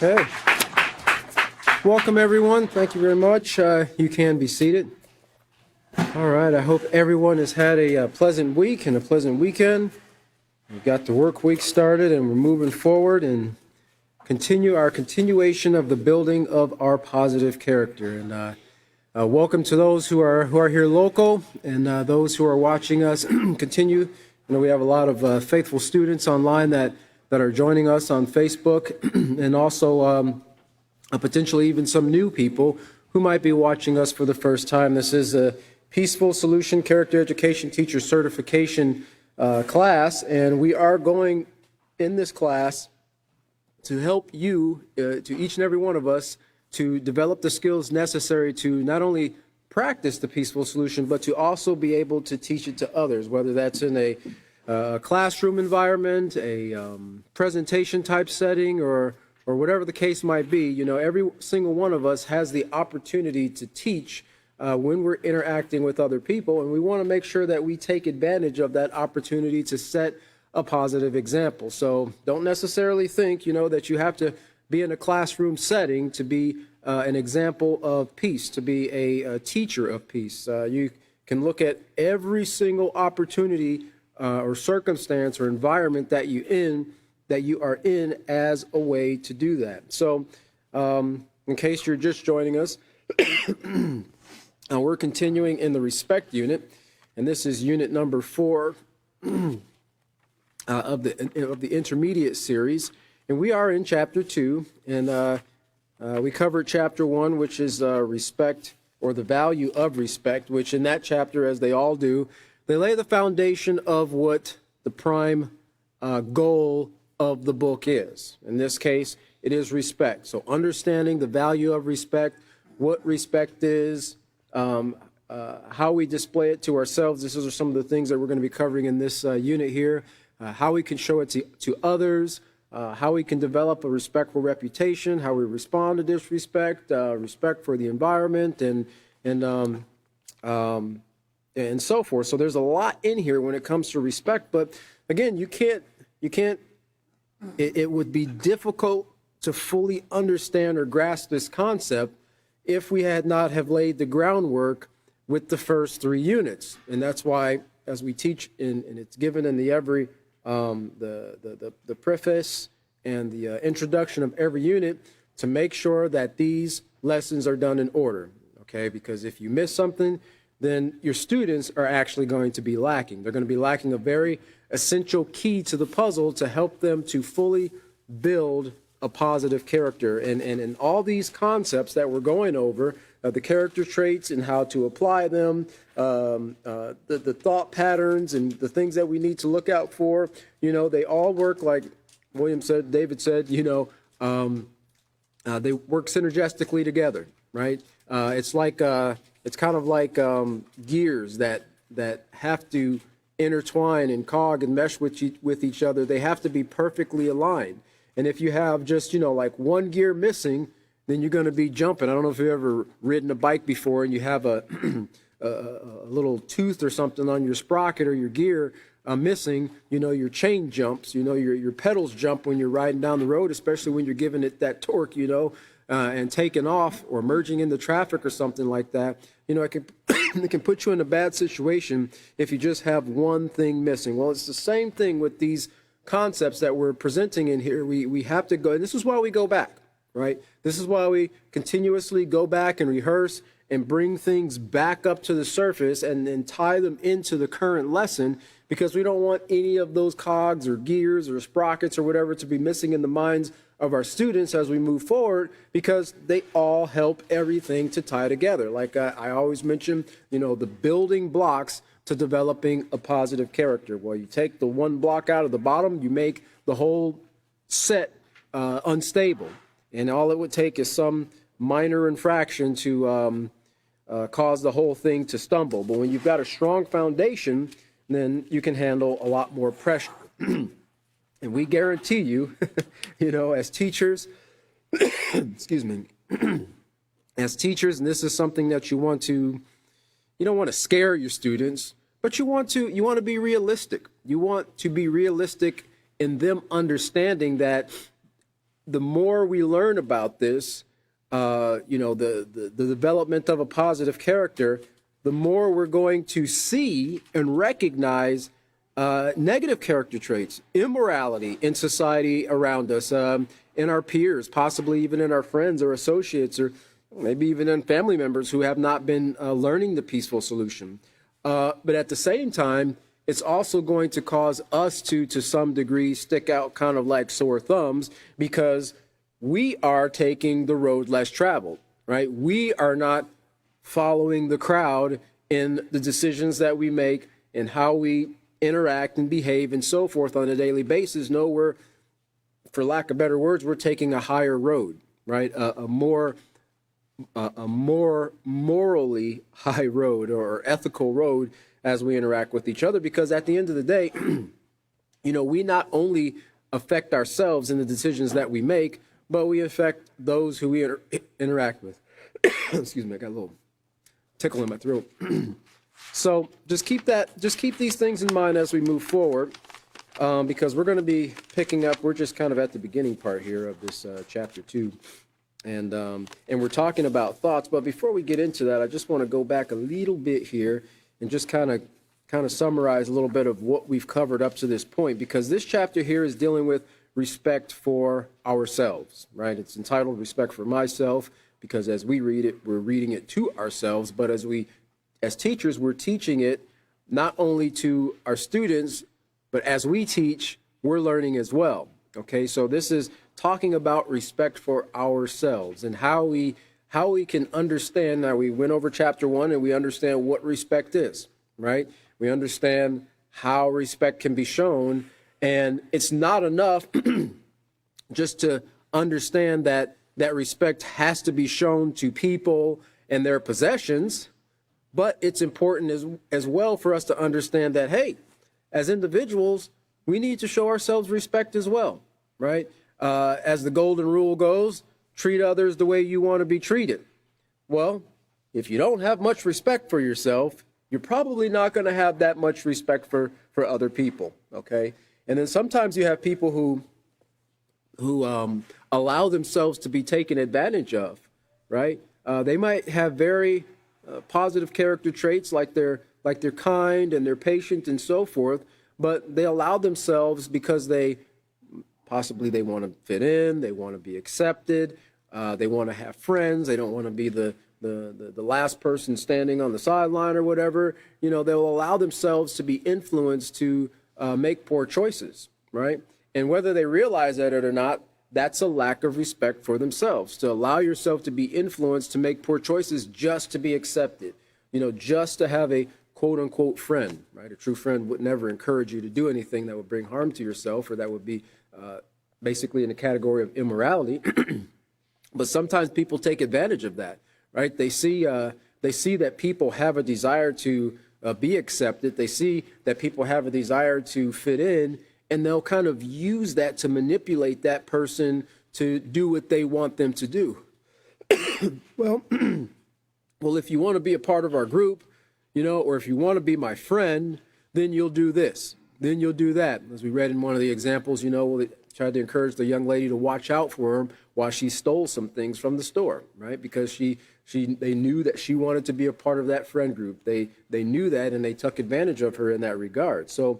Okay. Welcome, everyone. Thank you very much. You can be seated. All right. I hope everyone has had a pleasant week and a pleasant weekend. We've got the work week started, and we're moving forward and continue our continuation of the building of our positive character. And welcome to those who are here local and those who are watching us continue. You know, we have a lot of faithful students online that are joining us on Facebook, and also potentially even some new people who might be watching us for the first time. This is a Peaceful Solution Character Education Teacher Certification class, and we are going in this class to help you, to each and every one of us, to develop the skills necessary to not only practice the peaceful solution, but to also be able to teach it to others, whether that's in a classroom environment, a presentation type setting, or whatever the case might be. You know, every single one of us has the opportunity to teach when we're interacting with other people, and we want to make sure that we take advantage of that opportunity to set a positive example. So don't necessarily think, you know, that you have to be in a classroom setting to be an example of peace, to be a teacher of peace. You can look at every single opportunity or circumstance or environment that you are in as a way to do that. So in case you're just joining us, we're continuing in the respect unit, and this is unit number 4 of the intermediate series, and we are in chapter 2, and we covered chapter 1, which is respect, or the value of respect, which in that chapter, as they all do, they lay the foundation of what the prime goal of the book is. In this case, it is respect. So understanding the value of respect, what respect is, how we display it to ourselves. These are some of the things that we're going to be covering in this unit here. How we can show it to others, how we can develop a respectful reputation, how we respond to disrespect, respect for the environment, and so forth. So there's a lot in here when it comes to respect, but again, it would be difficult to fully understand or grasp this concept if we had not have laid the groundwork with the first 3 units. And that's why, as we teach and it's given in the preface and the introduction of every unit, to make sure that these lessons are done in order, okay? Because if you miss something, then your students are actually going to be lacking. They're going to be lacking a very essential key to the puzzle to help them to fully build a positive character. And all these concepts that we're going over, the character traits and how to apply them, the thought patterns and the things that we need to look out for, you know, they all work, like David said, you know, they work synergistically together, right? It's like it's kind of like gears that have to intertwine and cog and mesh with each other. They have to be perfectly aligned. And if you have just, you know, like one gear missing, then you're going to be jumping. I don't know if you've ever ridden a bike before and you have a little tooth or something on your sprocket or your gear missing. You know, your chain jumps. You know, your pedals jump when you're riding down the road, especially when you're giving it that torque, you know, and taking off or merging into traffic or something like that. You know, it can put you in a bad situation if you just have one thing missing. Well, it's the same thing with these concepts that we're presenting in here. We have to go, and this is why we go back, right? This is why we continuously go back and rehearse and bring things back up to the surface and then tie them into the current lesson, because we don't want any of those cogs or gears or sprockets or whatever to be missing in the minds of our students as we move forward, because they all help everything to tie together. Like I always mention, you know, the building blocks to developing a positive character. Well, you take the one block out of the bottom, you make the whole set unstable. And all it would take is some minor infraction to cause the whole thing to stumble. But when you've got a strong foundation, then you can handle a lot more pressure. And we guarantee you, you know, as teachers, excuse me, as teachers, and this is something that you don't want to scare your students, but you want to be realistic. You want to be realistic in them understanding that the more we learn about this, the development of a positive character, the more we're going to see and recognize negative character traits, immorality in society around us, in our peers, possibly even in our friends or associates, or maybe even in family members who have not been learning the peaceful solution. But at the same time, it's also going to cause us to some degree, stick out kind of like sore thumbs, because we are taking the road less traveled, right? We are not following the crowd in the decisions that we make and how we interact and behave and so forth on a daily basis. No, we're, for lack of better words, we're taking a higher road, right? A more morally high road or ethical road as we interact with each other, because at the end of the day, we not only affect ourselves in the decisions that we make, but we affect those who we interact with. Excuse me, I got a little tickle in my throat. So just keep these things in mind as we move forward, because we're going to be picking up. We're just kind of at the beginning part here of this chapter 2. And we're talking about thoughts. But before we get into that, I just want to go back a little bit here and just kind of summarize a little bit of what we've covered up to this point, because this chapter here is dealing with respect for ourselves, right? It's entitled Respect for Myself, because as we read it, we're reading it to ourselves, but as teachers, we're teaching it not only to our students, but as we teach, we're learning as well. Okay, so this is talking about respect for ourselves and how we can understand. Now, we went over chapter 1 and we understand what respect is, right? We understand how respect can be shown, and it's not enough just to understand that respect has to be shown to people and their possessions, but it's important as well for us to understand that, hey, as individuals, we need to show ourselves respect as well, right? As the golden rule goes, treat others the way you want to be treated. Well, if you don't have much respect for yourself, you're probably not going to have that much respect for other people, okay? And then sometimes you have people who allow themselves to be taken advantage of, right? They might have very positive character traits, like they're kind and they're patient and so forth, but they allow themselves because they want to fit in, they want to be accepted, they want to have friends, they don't want to be the last person standing on the sideline or whatever. They'll allow themselves to be influenced to make poor choices, right? And whether they realize that or not, that's a lack of respect for themselves, to allow yourself to be influenced to make poor choices just to be accepted, just to have a quote unquote friend, right? A true friend would never encourage you to do anything that would bring harm to yourself, or that would be basically in the category of immorality. But sometimes people take advantage of that, right? They see that people have a desire to be accepted. They see that people have a desire to fit in, and they'll kind of use that to manipulate that person to do what they want them to do. Well, if you want to be a part of our group, or if you want to be my friend, then you'll do this, then you'll do that. As we read in one of the examples, they tried to encourage the young lady to watch out for him while she stole some things from the store, right? Because they knew that she wanted to be a part of that friend group. They knew that, and they took advantage of her in that regard. So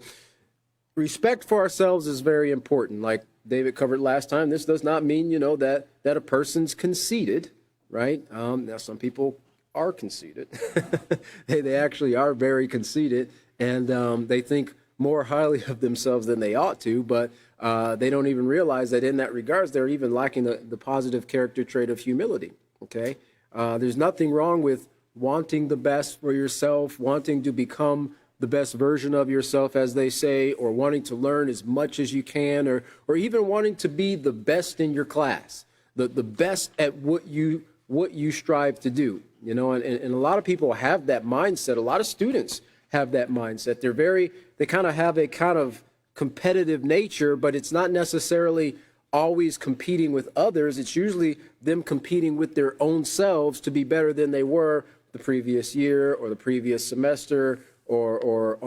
respect for ourselves is very important. Like David covered last time, this does not mean, that a person's conceited, right? Now, some people are conceited. They actually are very conceited, and they think more highly of themselves than they ought to, but they don't even realize that in that regards, they're even lacking the positive character trait of humility, okay? There's nothing wrong with wanting the best for yourself, wanting to become the best version of yourself, as they say, or wanting to learn as much as you can, or even wanting to be the best in your class, the best at what you strive to do, and a lot of people have that mindset. A lot of students have that mindset. They kind of have a kind of competitive nature, but it's not necessarily always competing with others. It's usually them competing with their own selves to be better than they were the previous year or the previous semester, or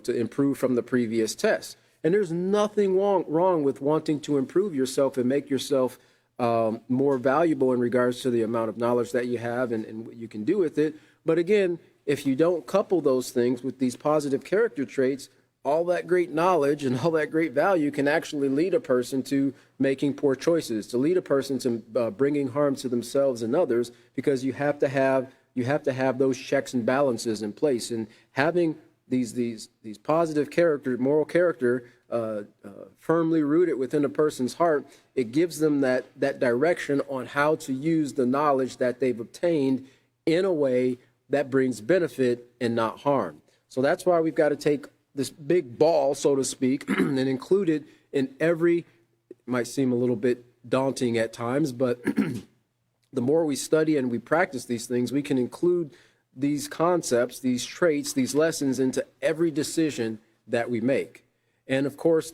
to improve from the previous test. And there's nothing wrong with wanting to improve yourself and make yourself more valuable in regards to the amount of knowledge that you have and what you can do with it. But again, if you don't couple those things with these positive character traits, all that great knowledge and all that great value can actually lead a person to making poor choices, to lead a person to bringing harm to themselves and others, because you have to have those checks and balances in place. And having these positive character, moral character, firmly rooted within a person's heart, it gives them that direction on how to use the knowledge that they've obtained in a way that brings benefit and not harm. So that's why we've got to take this big ball, so to speak, and include it in every, it might seem a little bit daunting at times, but the more we study and we practice these things, we can include these concepts, these traits, these lessons into every decision that we make. And of course,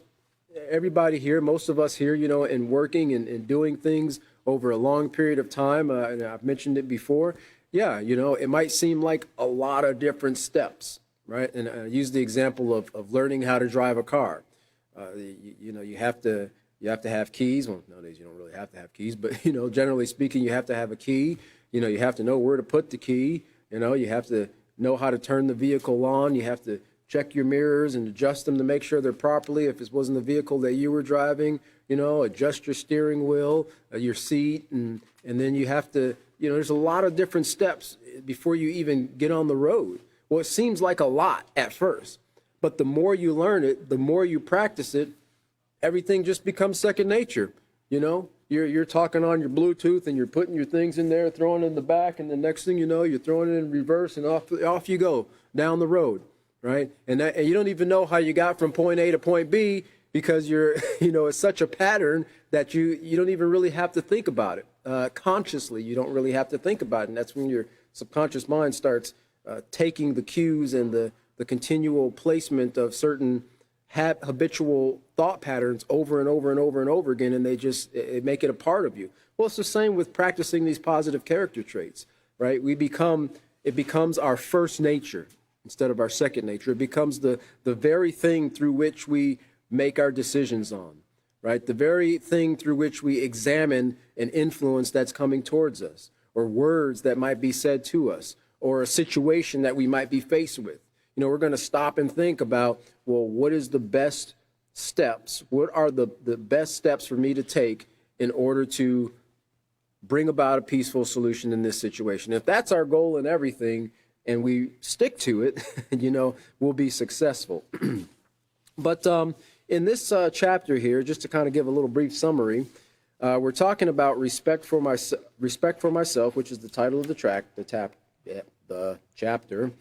everybody here, most of us here, in working and doing things over a long period of time, and I've mentioned it before, it might seem like a lot of different steps, right? And I use the example of learning how to drive a car. You have to have keys. Well, nowadays you don't really have to have keys, but generally speaking, you have to have a key. You have to know where to put the key. You have to know how to turn the vehicle on. You have to check your mirrors and adjust them to make sure they're properly. If it wasn't the vehicle that you were driving, adjust your steering wheel, your seat, and then you have to, there's a lot of different steps before you even get on the road. Well, it seems like a lot at first, but the more you learn it, the more you practice it, everything just becomes second nature. You're talking on your Bluetooth and you're putting your things in there, throwing it in the back, and the next thing you know, you're throwing it in reverse, and off you go down the road, right? And you don't even know how you got from point A to point B, because you're, it's such a pattern that you don't even really have to think about it. Consciously, you don't really have to think about it, and that's when your subconscious mind starts taking the cues and the continual placement of certain habitual thought patterns over and over and over and over again, and they make it a part of you. Well, it's the same with practicing these positive character traits, right? It becomes our first nature instead of our second nature. It becomes the very thing through which we make our decisions on, right? The very thing through which we examine an influence that's coming towards us, or words that might be said to us, or a situation that we might be faced with. We're going to stop and think about, well, what is the best steps? What are the best steps for me to take in order to bring about a peaceful solution in this situation? If that's our goal in everything and we stick to it, we'll be successful. But in this chapter here, just to kind of give a little brief summary, we're talking about respect for myself, which is the title of the chapter.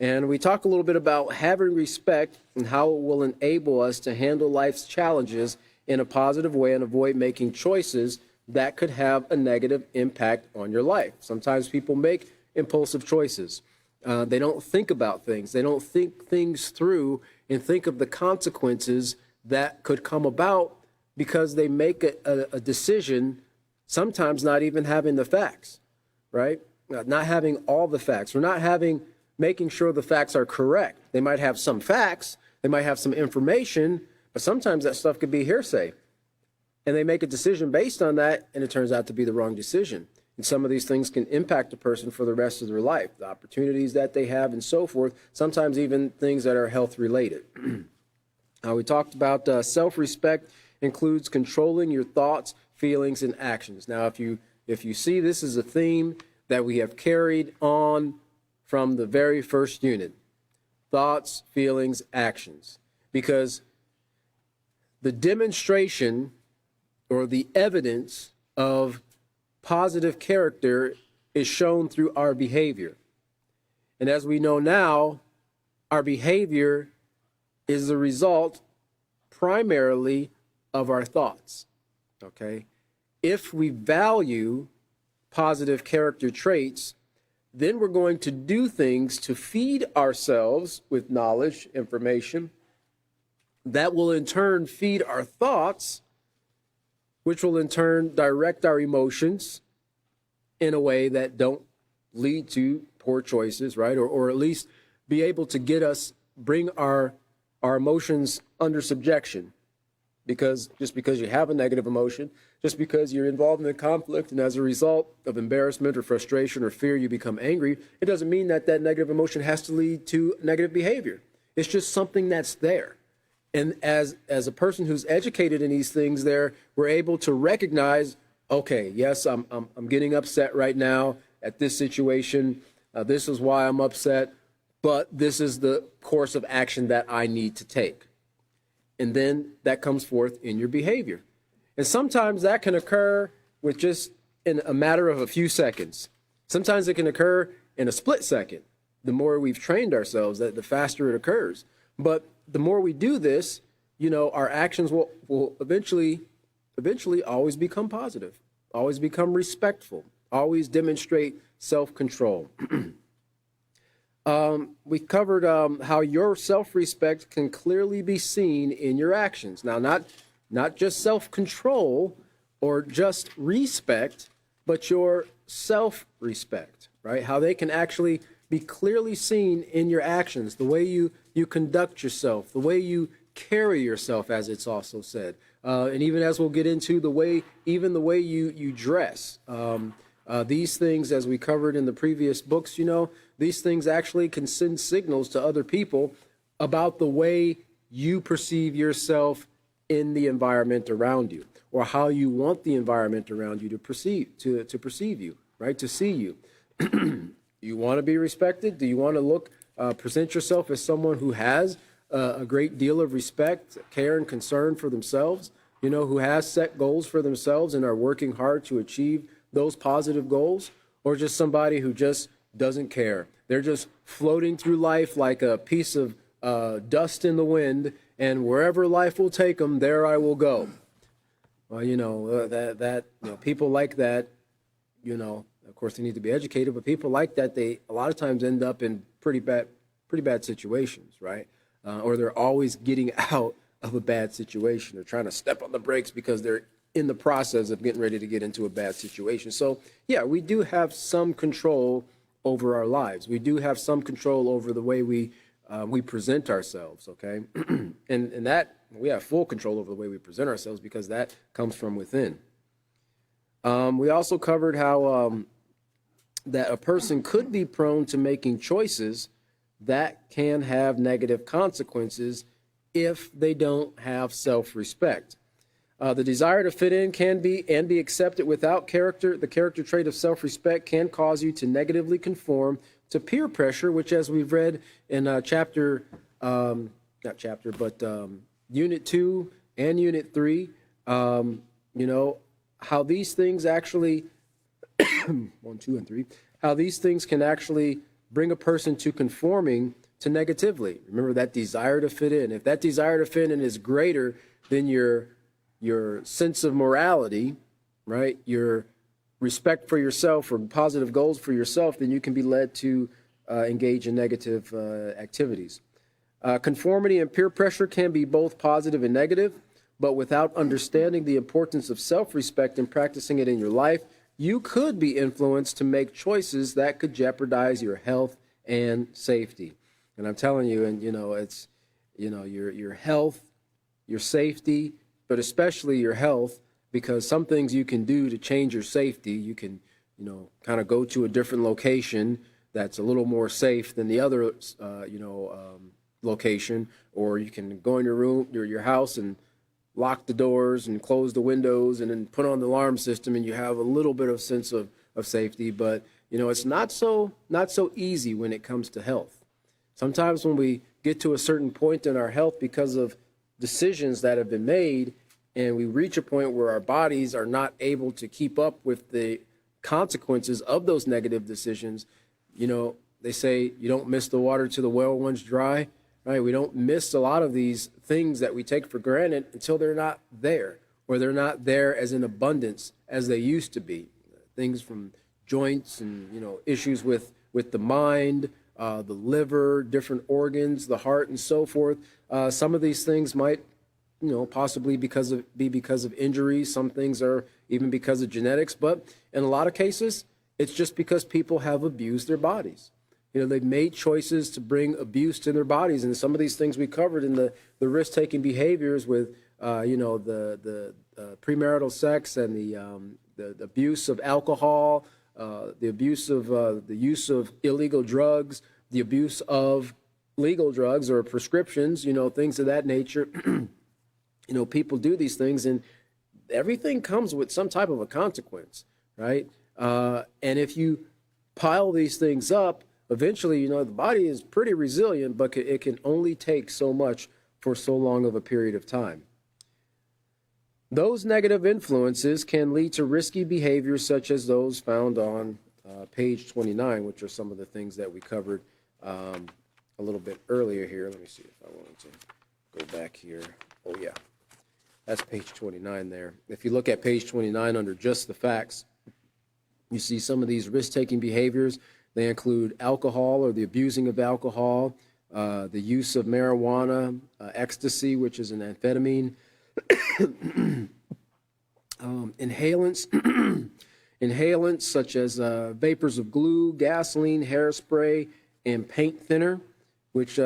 And we talk a little bit about having respect and how it will enable us to handle life's challenges in a positive way and avoid making choices that could have a negative impact on your life. Sometimes people make impulsive choices. They don't think about things. They don't think things through and think of the consequences that could come about because they make a decision, sometimes not even having the facts, right? Not having all the facts, or not making sure the facts are correct. They might have some facts, they might have some information, but sometimes that stuff could be hearsay. And they make a decision based on that, and it turns out to be the wrong decision. And some of these things can impact a person for the rest of their life, the opportunities that they have and so forth, sometimes even things that are health related. We talked about self-respect includes controlling your thoughts, feelings, and actions. Now, if you see, this is a theme that we have carried on from the very first unit: thoughts, feelings, actions. Because the demonstration or the evidence of positive character is shown through our behavior. And as we know now, our behavior is the result primarily of our thoughts. Okay? If we value positive character traits, then we're going to do things to feed ourselves with knowledge, information, that will in turn feed our thoughts, which will in turn direct our emotions in a way that don't lead to poor choices, right? Or at least be able to bring our are emotions under subjection. Because just because you have a negative emotion, just because you're involved in a conflict and as a result of embarrassment or frustration or fear you become angry, it doesn't mean that that negative emotion has to lead to negative behavior. It's just something that's there. And as a person who's educated in these things there, we're able to recognize, okay, yes, I'm getting upset right now at this situation. This is why I'm upset, but this is the course of action that I need to take. And then that comes forth in your behavior. And sometimes that can occur with just in a matter of a few seconds. Sometimes it can occur in a split second. The more we've trained ourselves, the faster it occurs. But the more we do this, our actions will eventually always become positive, always become respectful, always demonstrate self-control. We covered how your self-respect can clearly be seen in your actions. Now, not just self-control or just respect, but your self-respect, right? How they can actually be clearly seen in your actions, the way you conduct yourself, the way you carry yourself, as it's also said. And even as we'll get into the way you dress. These things, as we covered in the previous books, these things actually can send signals to other people about the way you perceive yourself in the environment around you, or how you want the environment around you to perceive you, right? To see you. You want to be respected? Do you want to present yourself as someone who has a great deal of respect, care, and concern for themselves, who has set goals for themselves and are working hard to achieve those positive goals, or just somebody who just doesn't care? They're just floating through life like a piece of dust in the wind, and wherever life will take them, there I will go. Well, people like that, of course they need to be educated, but people like that, they a lot of times end up in pretty bad situations, right? Or they're always getting out of a bad situation. They're trying to step on the brakes because they're in the process of getting ready to get into a bad situation. So, yeah, we do have some control over our lives. We do have some control over the way we present ourselves, okay? and that, we have full control over the way we present ourselves because that comes from within. We also covered how that a person could be prone to making choices that can have negative consequences if they don't have self-respect. The desire to fit in can be accepted without character. The character trait of self-respect can cause you to negatively conform to peer pressure, which, as we've read in Unit 2 and Unit 3, how these things actually, 1, 2, and 3, how these things can actually bring a person to conforming to negatively. Remember that desire to fit in. If that desire to fit in is greater than your sense of morality, right, your respect for yourself or positive goals for yourself, then you can be led to engage in negative activities. Conformity and peer pressure can be both positive and negative, but without understanding the importance of self-respect and practicing it in your life, you could be influenced to make choices that could jeopardize your health and safety. And I'm telling you, and it's your health, your safety, but especially your health, because some things you can do to change your safety. You can, kind of go to a different location that's a little more safe than the other, location, or you can go in your room, your house, and lock the doors and close the windows and then put on the alarm system, and you have a little bit of sense of safety. But, it's not so easy when it comes to health. Sometimes when we get to a certain point in our health because of decisions that have been made, and we reach a point where our bodies are not able to keep up with the consequences of those negative decisions, they say you don't miss the water till the well runs dry, right? We don't miss a lot of these things that we take for granted until they're not there, or they're not there as in abundance as they used to be. Things from joints and, issues with the mind, the liver, different organs, the heart, and so forth. Some of these things might, possibly be because of injuries. Some things are even because of genetics. But in a lot of cases, it's just because people have abused their bodies. They've made choices to bring abuse to their bodies, and some of these things we covered in the risk-taking behaviors with, the premarital sex and the abuse of alcohol, the abuse of the use of illegal drugs, the abuse of legal drugs or prescriptions, things of that nature. People do these things, and everything comes with some type of a consequence, right? And if you pile these things up, eventually, the body is pretty resilient, but it can only take so much for so long of a period of time. Those negative influences can lead to risky behaviors such as those found on page 29, which are some of the things that we covered a little bit earlier here. Let me see if I wanted to go back here. Oh, yeah. That's page 29 there. If you look at page 29 under just the facts, you see some of these risk-taking behaviors. They include alcohol or the abusing of alcohol, the use of marijuana, ecstasy, which is an amphetamine, inhalants such as vapors of glue, gasoline, hairspray, and paint thinner, which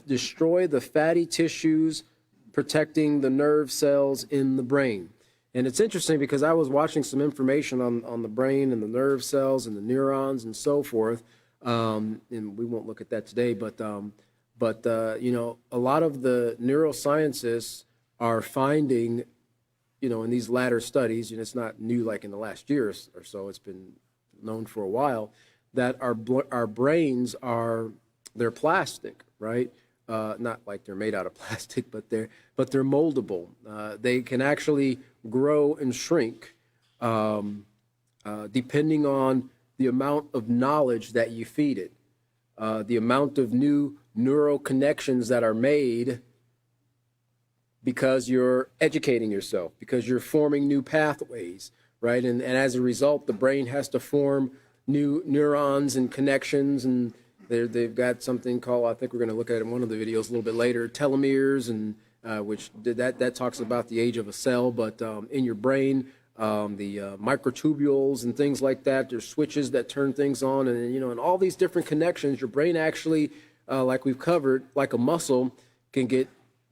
destroy the fatty tissues protecting the nerve cells in the brain. And it's interesting because I was watching some information on the brain and the nerve cells and the neurons and so forth, and we won't look at that today, but a lot of the neuroscientists are finding, in these latter studies, and it's not new like in the last year or so, it's been known for a while, that our brains they're plastic, right? Not like they're made out of plastic, but they're moldable. They can actually grow and shrink depending on the amount of knowledge that you feed it, the amount of new neural connections that are made because you're educating yourself, because you're forming new pathways, right? And as a result, the brain has to form new neurons and connections, and they've got something called, I think we're going to look at it in one of the videos a little bit later, telomeres, and which that talks about the age of a cell. But in your brain, the microtubules and things like that, there's switches that turn things on, and and all these different connections. Your brain actually, like we've covered, like a muscle, can get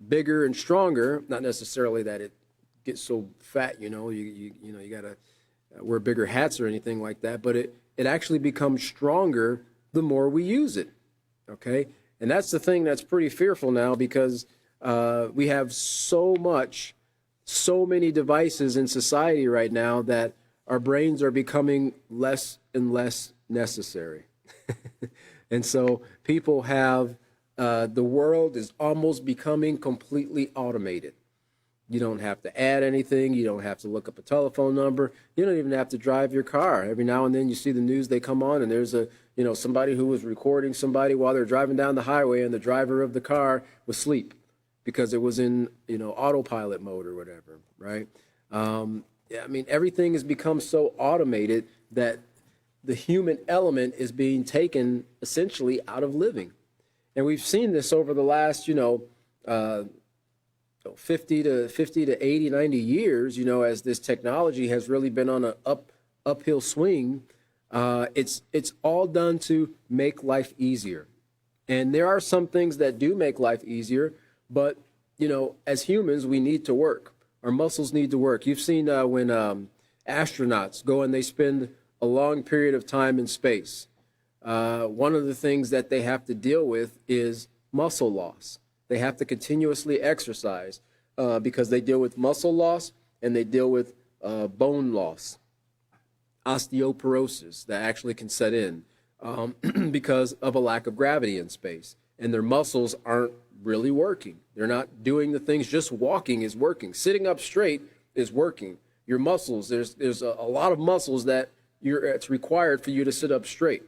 bigger and stronger. Not necessarily that it gets so fat, you gotta wear bigger hats or anything like that, but it actually becomes stronger the more we use it, okay? And that's the thing that's pretty fearful now, because we have so many devices in society right now that our brains are becoming less and less necessary. And so people have, the world is almost becoming completely automated. You don't have to add anything. You don't have to look up a telephone number. You don't even have to drive your car. Every now and then you see the news, they come on, and there's somebody who was recording somebody while they're driving down the highway, and the driver of the car was asleep because it was in, autopilot mode or whatever, right? Everything has become so automated that the human element is being taken essentially out of living. And we've seen this over the last, 50 to 80, 90 years, as this technology has really been on an uphill swing. It's all done to make life easier. And there are some things that do make life easier, but, as humans, we need to work. Our muscles need to work. You've seen when astronauts go and they spend a long period of time in space. One of the things that they have to deal with is muscle loss. They have to continuously exercise because they deal with muscle loss and they deal with bone loss, osteoporosis that actually can set in because of a lack of gravity in space. And their muscles aren't really working. They're not doing the things. Just walking is working. Sitting up straight is working. Your muscles, there's a lot of muscles that it's required for you to sit up straight.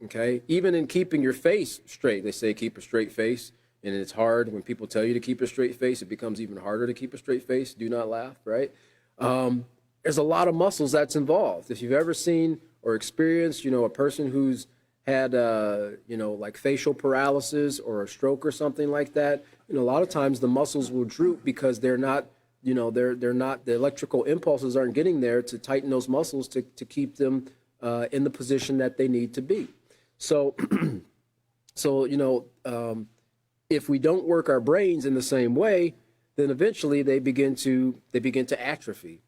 Okay? Even in keeping your face straight, they say keep a straight face. And it's hard when people tell you to keep a straight face. It becomes even harder to keep a straight face. Do not laugh, right? There's a lot of muscles that's involved. If you've ever seen or experienced, a person who's had, like facial paralysis or a stroke or something like that, a lot of times the muscles will droop because they're not, they're not, the electrical impulses aren't getting there to tighten those muscles to keep them in the position that they need to be. So So, if we don't work our brains in the same way, then eventually they begin to atrophy.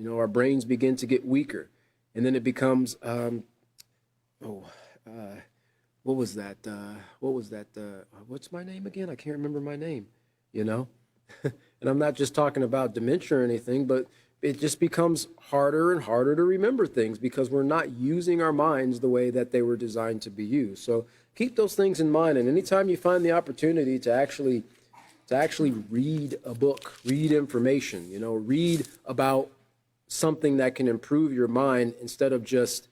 Our brains begin to get weaker, and then it becomes oh, uh, what was that? What was that? What's my name again? I can't remember my name. You know, and I'm not just talking about dementia or anything, but it just becomes harder and harder to remember things because we're not using our minds the way that they were designed to be used. So keep those things in mind, and anytime you find the opportunity to actually read a book, read information, read about something that can improve your mind instead of just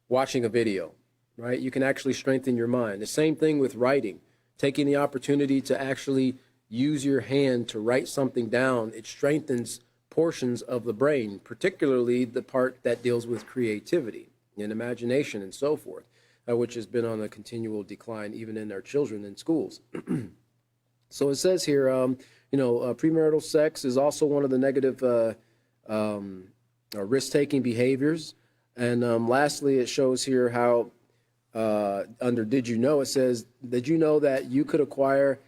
watching a video, right? You can actually strengthen your mind. The same thing with writing, taking the opportunity to actually use your hand to write something down. It strengthens portions of the brain, particularly the part that deals with creativity and imagination and so forth, which has been on a continual decline even in our children in schools. So it says here, premarital sex is also one of the negative risk-taking behaviors. And lastly, it shows here how under Did You Know, it says, did you know that you could acquire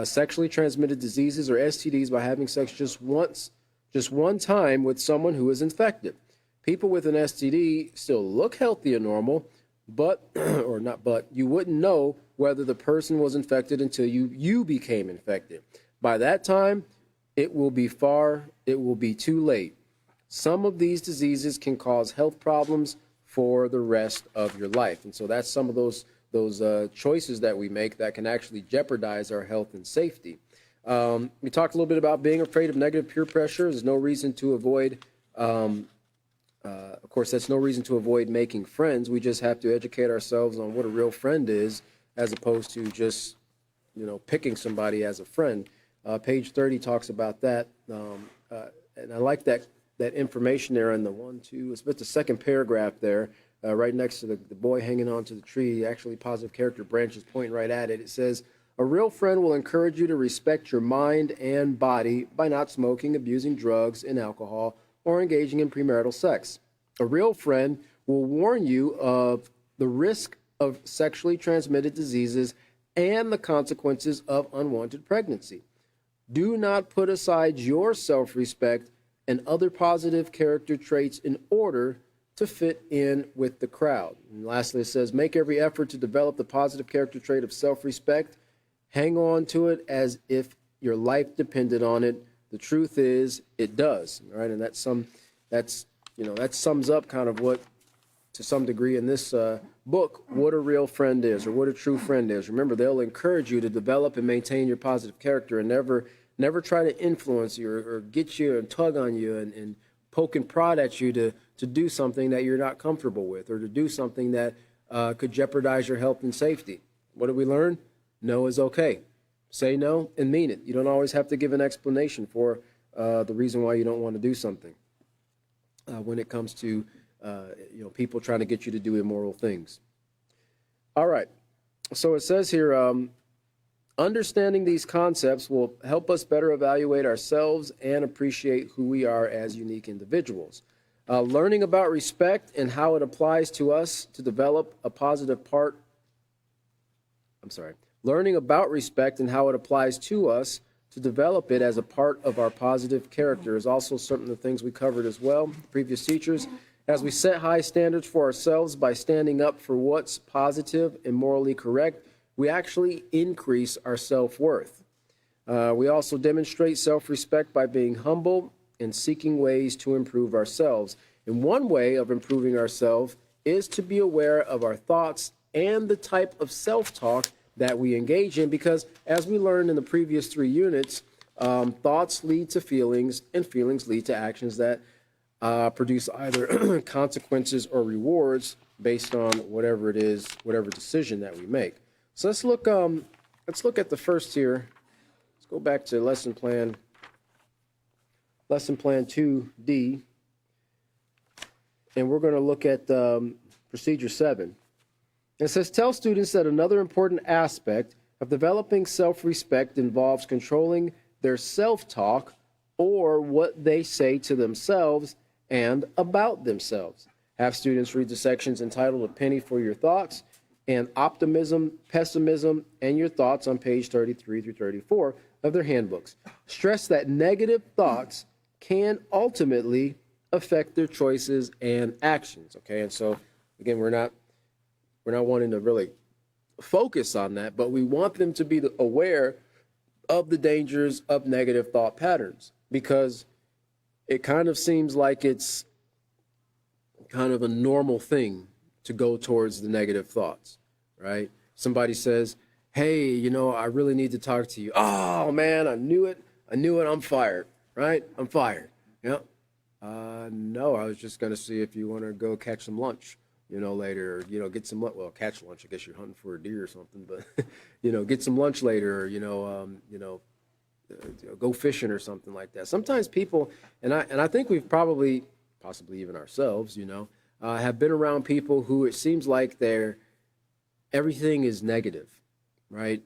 sexually transmitted diseases or STDs by having sex just one time with someone who is infected? People with an STD still look healthy and normal, but, or not but, you wouldn't know whether the person was infected until you became infected. By that time, it will be too late. Some of these diseases can cause health problems for the rest of your life. And so that's some of those choices that we make that can actually jeopardize our health and safety. We talked a little bit about being afraid of negative peer pressure. There's no reason to avoid, of course, that's no reason to avoid making friends. We just have to educate ourselves on what a real friend is as opposed to just, picking somebody as a friend. Page 30 talks about that. And I like that information there in it's about the second paragraph there, right next to the boy hanging onto the tree. Actually, positive character branches pointing right at it. It says, a real friend will encourage you to respect your mind and body by not smoking, abusing drugs and alcohol, or engaging in premarital sex. A real friend will warn you of the risk of sexually transmitted diseases and the consequences of unwanted pregnancy. Do not put aside your self-respect and other positive character traits in order to fit in with the crowd. And lastly, it says, make every effort to develop the positive character trait of self-respect. Hang on to it as if your life depended on it. The truth is, it does. All right, and that sums up kind of what, to some degree in this book, what a real friend is or what a true friend is. Remember, they'll encourage you to develop and maintain your positive character and never try to influence you or get you and tug on you and poke and prod at you to do something that you're not comfortable with or to do something that could jeopardize your health and safety. What did we learn? No is okay. Say no and mean it. You don't always have to give an explanation for the reason why you don't want to do something when it comes to people trying to get you to do immoral things. All right. So it says here, understanding these concepts will help us better evaluate ourselves and appreciate who we are as unique individuals. Learning about respect and how it applies to us to develop a positive part. Learning about respect and how it applies to us to develop it as a part of our positive character is also some of the things we covered as well, previous teachers. As we set high standards for ourselves by standing up for what's positive and morally correct, we actually increase our self-worth. We also demonstrate self-respect by being humble and seeking ways to improve ourselves. And one way of improving ourselves is to be aware of our thoughts and the type of self-talk that we engage in, because as we learned in the previous 3 units, thoughts lead to feelings and feelings lead to actions that produce either consequences or rewards based on whatever it is, whatever decision that we make. So let's look at the first here. Let's go back to lesson plan 2D, and we're going to look at procedure 7. It says, tell students that another important aspect of developing self-respect involves controlling their self-talk or what they say to themselves and about themselves. Have students read the sections entitled A Penny for Your Thoughts and optimism, pessimism, and your thoughts on page 33 through 34 of their handbooks. Stress that negative thoughts can ultimately affect their choices and actions. Okay, and so again, we're not wanting to really focus on that, but we want them to be aware of the dangers of negative thought patterns, because it kind of seems like it's kind of a normal thing to go towards the negative thoughts, right? Somebody says, hey, you know, I really need to talk to you. Oh, man, I knew it, I'm fired, right? I'm fired. Yeah. No, I was just going to see if you want to go catch some lunch, you know, later, or, you know, get some lunch. Well, catch lunch, I guess you're hunting for a deer or something, but, you know, get some lunch later, or, go fishing or something like that. Sometimes people, and I think we've possibly even ourselves, have been around people who it seems like everything is negative, right?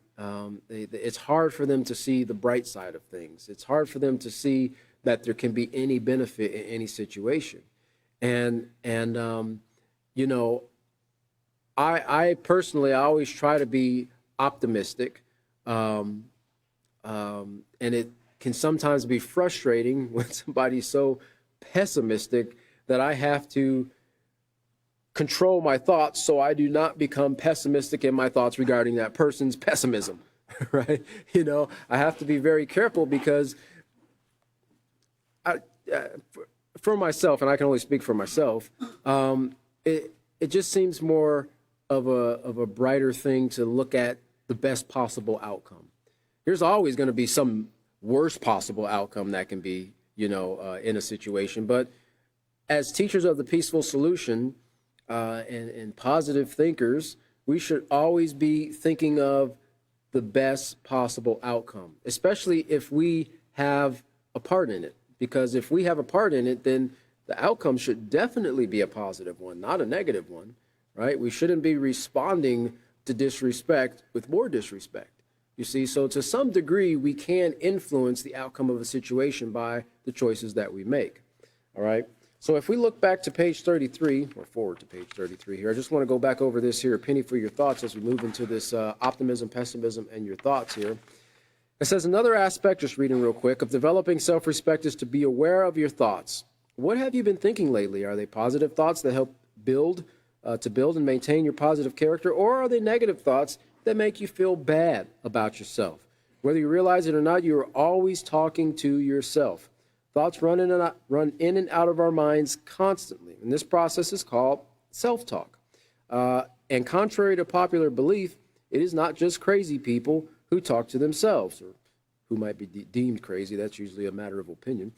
It's hard for them to see the bright side of things. It's hard for them to see that there can be any benefit in any situation. And I personally, I always try to be optimistic. And it can sometimes be frustrating when somebody's so pessimistic that I have to control my thoughts so I do not become pessimistic in my thoughts regarding that person's pessimism, right? I have to be very careful, because for myself, and I can only speak for myself, it just seems more of a brighter thing to look at the best possible outcome. There's always going to be some worst possible outcome that can be, in a situation. But as teachers of the peaceful solution and positive thinkers, we should always be thinking of the best possible outcome, especially if we have a part in it. Because if we have a part in it, then the outcome should definitely be a positive one, not a negative one, right? We shouldn't be responding to disrespect with more disrespect. You see, so to some degree, we can influence the outcome of a situation by the choices that we make. All right. So if we look back to page 33, or forward to page 33 here, I just want to go back over this here, a penny for your thoughts, as we move into this optimism, pessimism, and your thoughts here. It says another aspect, just reading real quick, of developing self-respect is to be aware of your thoughts. What have you been thinking lately? Are they positive thoughts that help build and maintain your positive character, or are they negative thoughts that make you feel bad about yourself? Whether you realize it or not, you are always talking to yourself. Thoughts run in and out of our minds constantly, and this process is called self-talk. And contrary to popular belief, it is not just crazy people who talk to themselves, or who might be deemed crazy. That's usually a matter of opinion.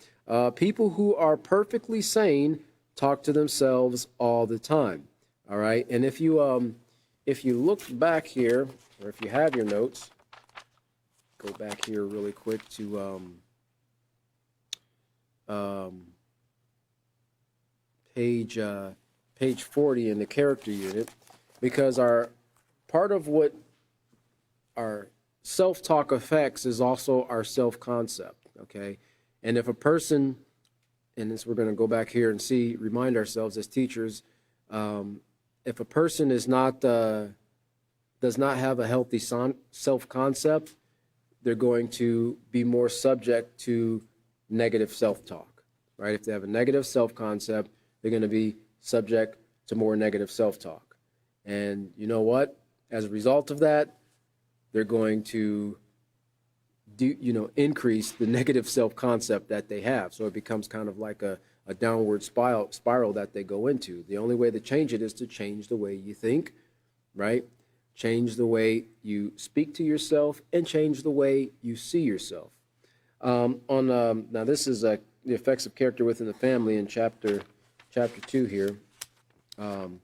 People who are perfectly sane talk to themselves all the time. All right, and if you look back here, or if you have your notes, go back here really quick to page 40 in the character unit, because part of what our self-talk affects is also our self-concept, okay? And if a person, and this we're going to go back here and remind ourselves as teachers, if a person does not have a healthy self-concept, they're going to be more subject to negative self-talk, right? If they have a negative self-concept, they're going to be subject to more negative self-talk. And you know what? As a result of that, they're going to increase the negative self-concept that they have. So it becomes kind of like a downward spiral that they go into. The only way to change it is to change the way you think, right? Change the way you speak to yourself, and change the way you see yourself. Now this is the effects of character within the family in chapter 2 here, in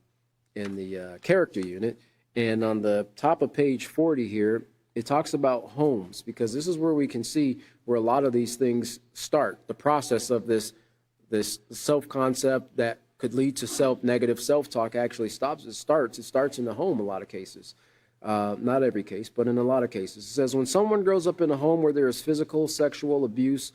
the character unit. And on the top of page 40 here, it talks about homes, because this is where we can see where a lot of these things start. The process of this self-concept that could lead to negative self-talk actually starts in the home a lot of cases. Not every case, but in a lot of cases. It says, when someone grows up in a home where there is physical, sexual abuse,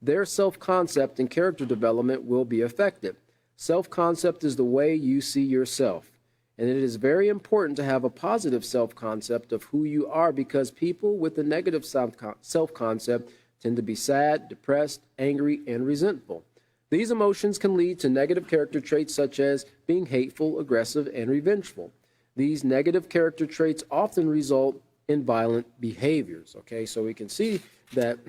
their self-concept and character development will be affected. Self-concept is the way you see yourself. And it is very important to have a positive self-concept of who you are, because people with a negative self-concept tend to be sad, depressed, angry, and resentful. These emotions can lead to negative character traits such as being hateful, aggressive, and revengeful. These negative character traits often result in violent behaviors. Okay, so we can see that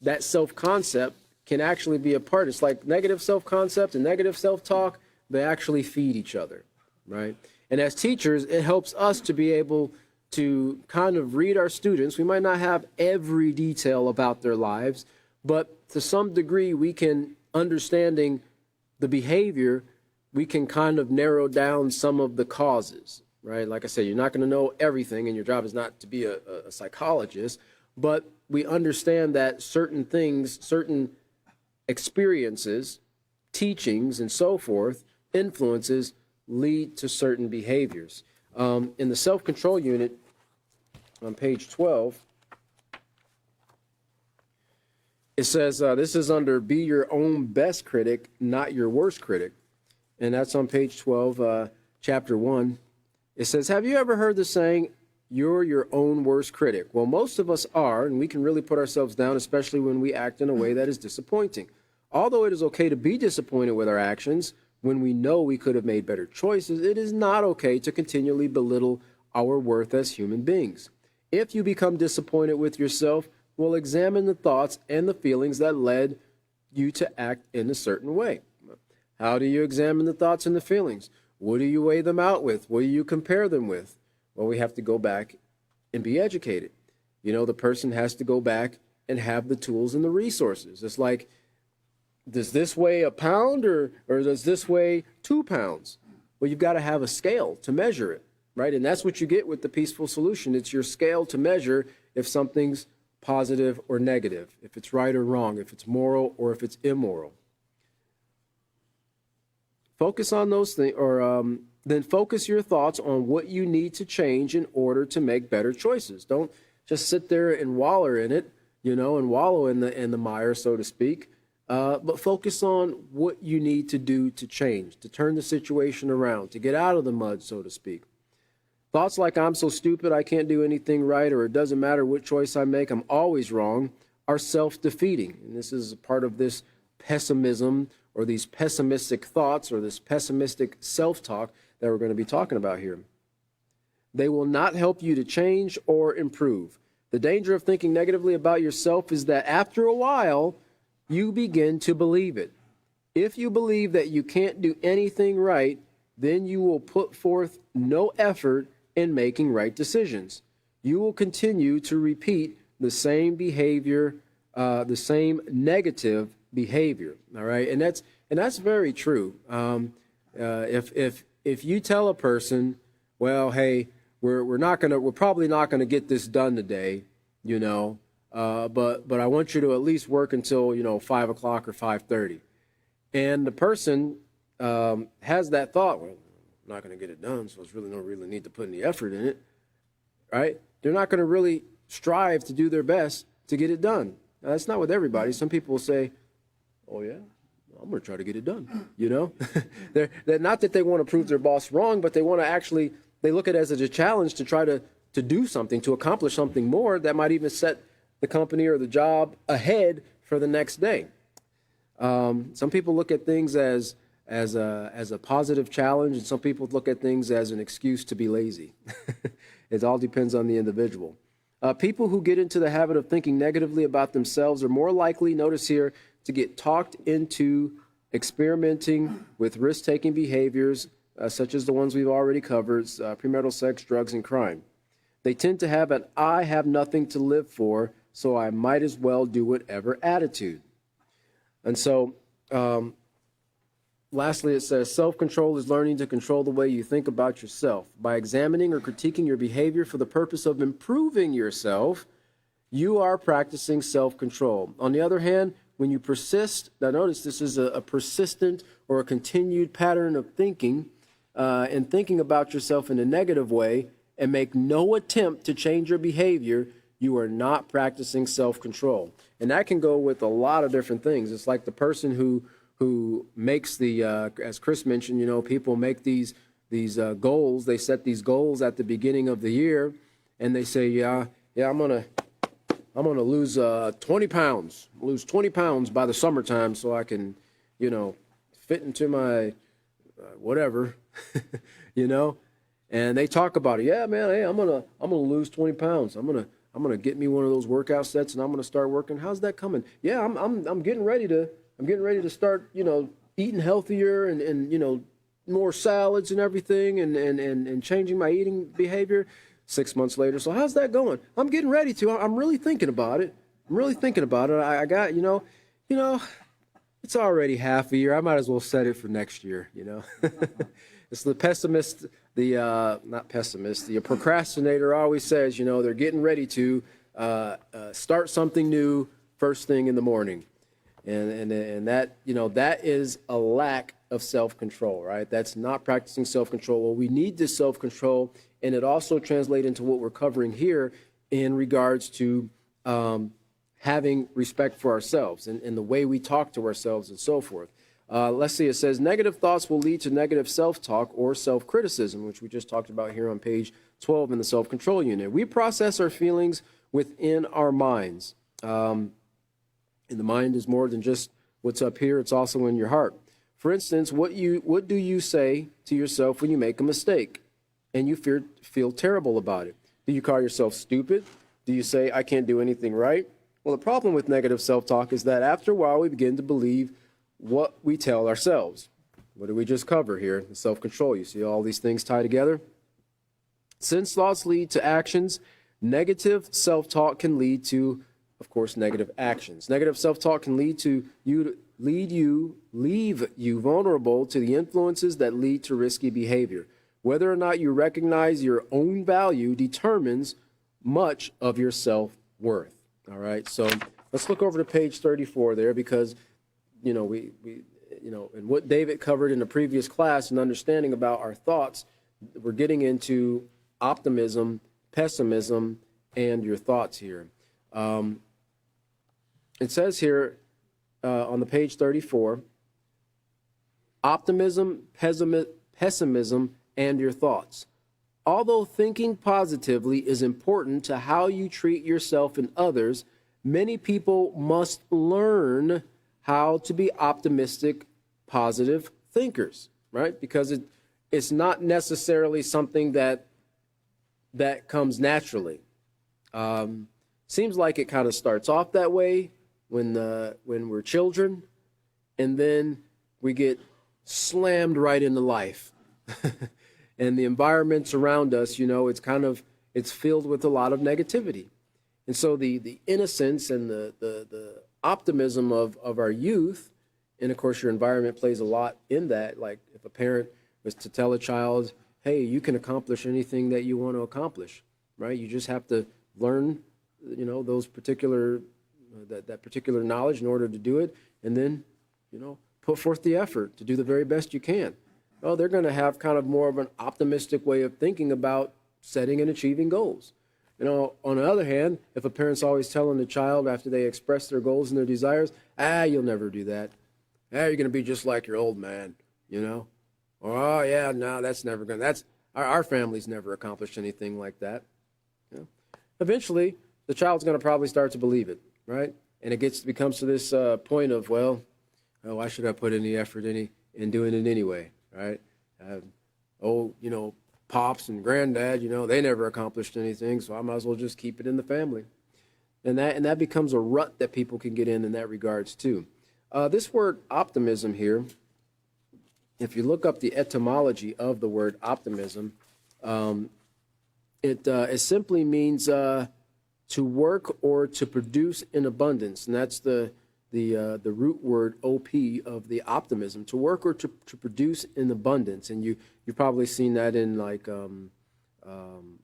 that self-concept can actually be a part. It's like negative self-concept and negative self-talk, they actually feed each other, right? And as teachers, it helps us to be able to kind of read our students. We might not have every detail about their lives, but to some degree, we can, understanding the behavior, we can kind of narrow down some of the causes, right? Like I said, you're not going to know everything, and your job is not to be a psychologist, but we understand that certain things, certain experiences, teachings, and so forth, influences lead to certain behaviors. In the self-control unit on page 12, it says, this is under be your own best critic, not your worst critic. And that's on page 12, chapter 1. It says, have you ever heard the saying, you're your own worst critic? Well, most of us are, and we can really put ourselves down, especially when we act in a way that is disappointing. Although it is okay to be disappointed with our actions, when we know we could have made better choices, it is not okay to continually belittle our worth as human beings. If you become disappointed with yourself, well, examine the thoughts and the feelings that led you to act in a certain way. How do you examine the thoughts and the feelings? What do you weigh them out with? What do you compare them with? Well, we have to go back and be educated. You know, the person has to go back and have the tools and the resources. It's like, does this weigh a pound or does this weigh 2 pounds? Well, you've got to have a scale to measure it, right? And that's what you get with the peaceful solution. It's your scale to measure if something's positive or negative, if it's right or wrong, if it's moral or if it's immoral. Focus on those things, or then focus your thoughts on what you need to change in order to make better choices. Don't just sit there and wallow in it, you know, and wallow in the mire, so to speak. But focus on what you need to do to change, to turn the situation around, to get out of the mud, so to speak. Thoughts like I'm so stupid, I can't do anything right, or it doesn't matter what choice I make, I'm always wrong, are self-defeating. And this is a part of this pessimism, or these pessimistic thoughts, or this pessimistic self-talk that we're going to be talking about here. They will not help you to change or improve. The danger of thinking negatively about yourself is that after a while, you begin to believe it. If you believe that you can't do anything right, then you will put forth no effort in making right decisions. You will continue to repeat the same behavior, the same negative behavior. All right, and that's very true. If you tell a person, well, hey, we're probably not gonna get this done today, you know, but I want you to at least work until 5 o'clock or 5:30, and the person has that thought, well, I'm not going to get it done, so there's really no need to put any effort in it, right? They're not going to really strive to do their best to get it done. Now, that's not with everybody. Some people will say, oh, yeah, I'm going to try to get it done, you know? they're not that they want to prove their boss wrong, but they want to actually, they look at it as a challenge to try to do something, to accomplish something more that might even set the company or the job ahead for the next day. Some people look at things as a positive challenge, and some people look at things as an excuse to be lazy. It all depends on the individual. People who get into the habit of thinking negatively about themselves are more likely, notice here, to get talked into experimenting with risk-taking behaviors, such as the ones we've already covered, premarital sex, drugs, and crime. They tend to have an I have nothing to live for, so I might as well do whatever attitude. And so, lastly, it says, self-control is learning to control the way you think about yourself. By examining or critiquing your behavior for the purpose of improving yourself, you are practicing self-control. On the other hand, when you persist, now notice this is a persistent or a continued pattern of thinking, and thinking about yourself in a negative way, and make no attempt to change your behavior, you are not practicing self-control. And that can go with a lot of different things. It's like the person who makes the, as Chris mentioned, people make these goals. They set these goals at the beginning of the year, and they say, yeah, I'm gonna lose 20 pounds, lose 20 pounds by the summertime, so I can, fit into my whatever, And they talk about it. Yeah, man, hey, I'm gonna lose 20 pounds. I'm gonna get me one of those workout sets, and I'm gonna start working. How's that coming? Yeah, I'm getting ready to start, eating healthier and more salads and everything, and changing my eating behavior. 6 months later, so how's that going? I'm getting ready to. I'm really thinking about it. I got, it's already half a year. I might as well set it for next year, It's the pessimist, not pessimist, the procrastinator always says, they're getting ready to start something new first thing in the morning. And that, that is a lack of self-control, right? That's not practicing self-control. Well, we need this self-control, and it also translates into what we're covering here in regards to having respect for ourselves and the way we talk to ourselves and so forth. Let's see, it says negative thoughts will lead to negative self-talk or self-criticism, which we just talked about here on page 12 in the self-control unit. We process our feelings within our minds. And the mind is more than just what's up here, it's also in your heart. For instance, what do you say to yourself when you make a mistake and you feel terrible about it? Do you call yourself stupid? Do you say, I can't do anything right? Well, the problem with negative self-talk is that after a while we begin to believe what we tell ourselves. What did we just cover here? The self-control. You see all these things tie together? Since thoughts lead to actions, negative self-talk can lead to, of course, negative actions. Negative self-talk can leave you vulnerable to the influences that lead to risky behavior. Whether or not you recognize your own value determines much of your self-worth. All right, so let's look over to page 34 there, because we and what David covered in the previous class and understanding about our thoughts, we're getting into optimism, pessimism, and your thoughts here. It says here on the page 34, optimism, pessimism, and your thoughts. Although thinking positively is important to how you treat yourself and others, many people must learn how to be optimistic, positive thinkers, right? Because it's not necessarily something that comes naturally. Seems like it kind of starts off that way when we're children, and then we get slammed right into life. And the environments around us, it's filled with a lot of negativity. And so the innocence and the optimism of our youth, and of course your environment plays a lot in that. Like if a parent was to tell a child, hey, you can accomplish anything that you want to accomplish, right? You just have to learn, those particular, that particular knowledge in order to do it, and then, put forth the effort to do the very best you can. Well, they're going to have kind of more of an optimistic way of thinking about setting and achieving goals. On the other hand, if a parent's always telling the child after they express their goals and their desires, you'll never do that. You're going to be just like your old man, Or, oh, yeah, no, that's never going to, our family's never accomplished anything like that. Eventually, the child's going to probably start to believe it, right? And it becomes to this point of, well, why should I put any effort in doing it anyway, right? Pops and granddad, they never accomplished anything, so I might as well just keep it in the family. And that becomes a rut that people can get in that regards too. This word optimism here, if you look up the etymology of the word optimism, it simply means to work or to produce in abundance, and that's the root word op of the optimism, to work or to produce in abundance. And you've probably seen that in like